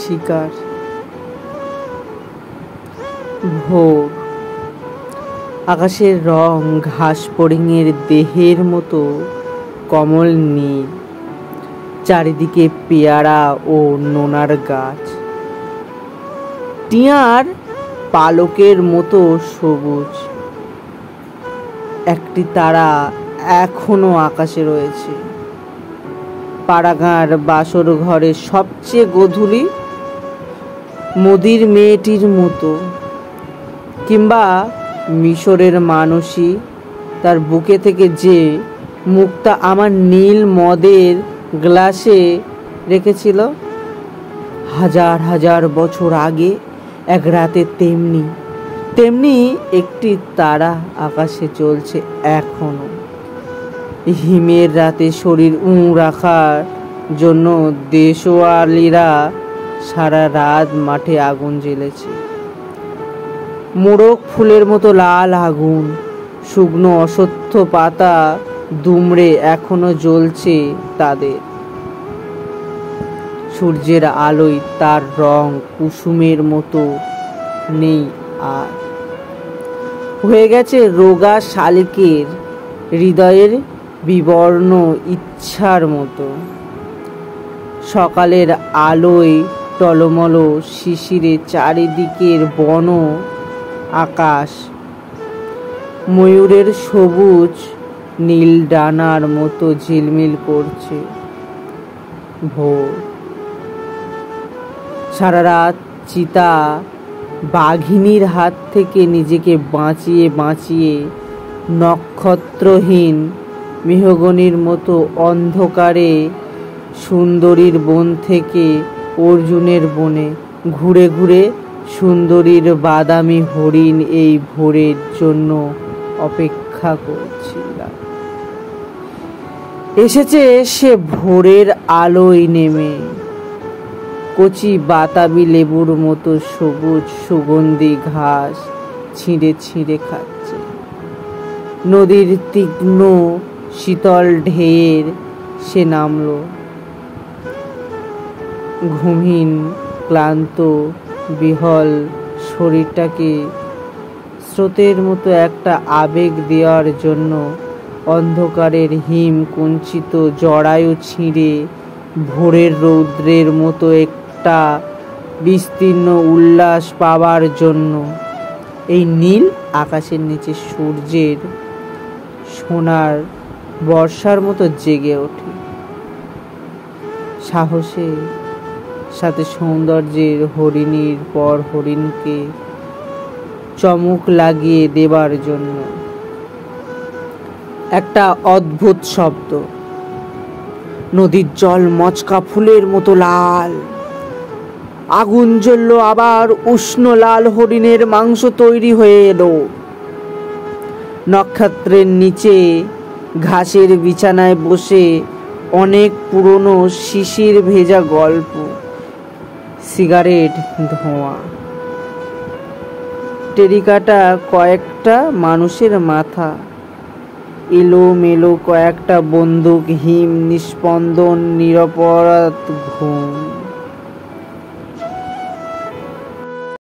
শিকার। ভোর, আকাশের রং ঘাস ফড়িংয়ের দেহের মতো কমল নীল, চারিদিকে পেয়ারা ও নোনার গাছ, টিয়ার পালকের মতো সবুজ। একটি তারা এখনো আকাশে রয়েছে। পাড়াগাঁর বাসর ঘরে সবচেয়ে গোধূলি মোদির মেয়েটির মতো, কিংবা মিশরের মানুষই তার বুকে থেকে যে মুক্তা আমার নীল মদের গ্লাসে রেখেছিল হাজার হাজার বছর আগে এক রাতে, তেমনি তেমনি একটি তারা আকাশে চলছে এখনো। হিমের রাতে শরীর রাখার জন্য দেশওয়ালিরা সারা রাত মাঠে আগুন জ্বেলেছে। মোড়ক ফুলের মতো লাল আগুন, শুকনো অশ্বত্থ পাতা দুমড়ে এখনো জ্বলছে তাদের। সূর্যের আলোয় তার রং কুসুমের মতো নেই আর, হয়ে গেছে রোগা শালিকের হৃদয়ের বিবর্ণ ইচ্ছার মতো। সকালের আলোয় টলমল শিশিরে চারিদিকের বন আকাশ ময়ূরের সবুজ নীল ডানার মতো ঝিলমিল করছে। ভোর, সারা রাত চিতা বাঘিনীর হাত থেকে নিজেকে বাঁচিয়ে বাঁচিয়ে নক্ষত্রহীন মেহগনির মতো অন্ধকারে সুন্দরীর বন থেকে অর্জুনের বনে ঘুরে ঘুরে সুন্দরীর বাদামি হরিণ এই ভোরের জন্য অপেক্ষা করছিলাম। এসেছে সে ভোরের আলোয় নেমে, কচি বাতাবি লেবুর মতো সবুজ সুগন্ধি ঘাস ছিঁড়ে ছিঁড়ে খাচ্ছে। নদীর তীক্ষ্ণ শীতল ঢেউয়ের সে নামল। ঘুমহীন ক্লান্ত বিহল শরীরটাকে স্রোতের মতো একটা আবেগ দেওয়ার জন্য অন্ধকারের হিম কুঞ্চিত জরায়ু ছিঁড়ে ভোরের রৌদ্রের মতো একটা বিস্তীর্ণ উল্লাস পাবার জন্য এই নীল আকাশের নিচে সূর্যের সোনার বর্ষার মতো জেগে ওঠে। সাহসে সাথে সৌন্দর্যের হরিণীর পর হরিণকে চমক লাগিয়ে দেবার জন্য। একটা অদ্ভুত শব্দ, নদীর জল মচকা ফুলের মতো লাল। আগুন জ্বলল, আবার উষ্ণ লাল হরিণের মাংস তৈরি হয়ে এলো। নক্ষত্রের নিচে ঘাসের বিছানায় বসে অনেক পুরনো শিশির ভেজা গল্প, সিগারেট ধোঁয়া, টেরিকাটা কয়েকটা মানুষের মাথা, এলো মেলো কয়েকটা বন্দুক, হিম নিস্পন্দন নিরপরাধ ঘুম।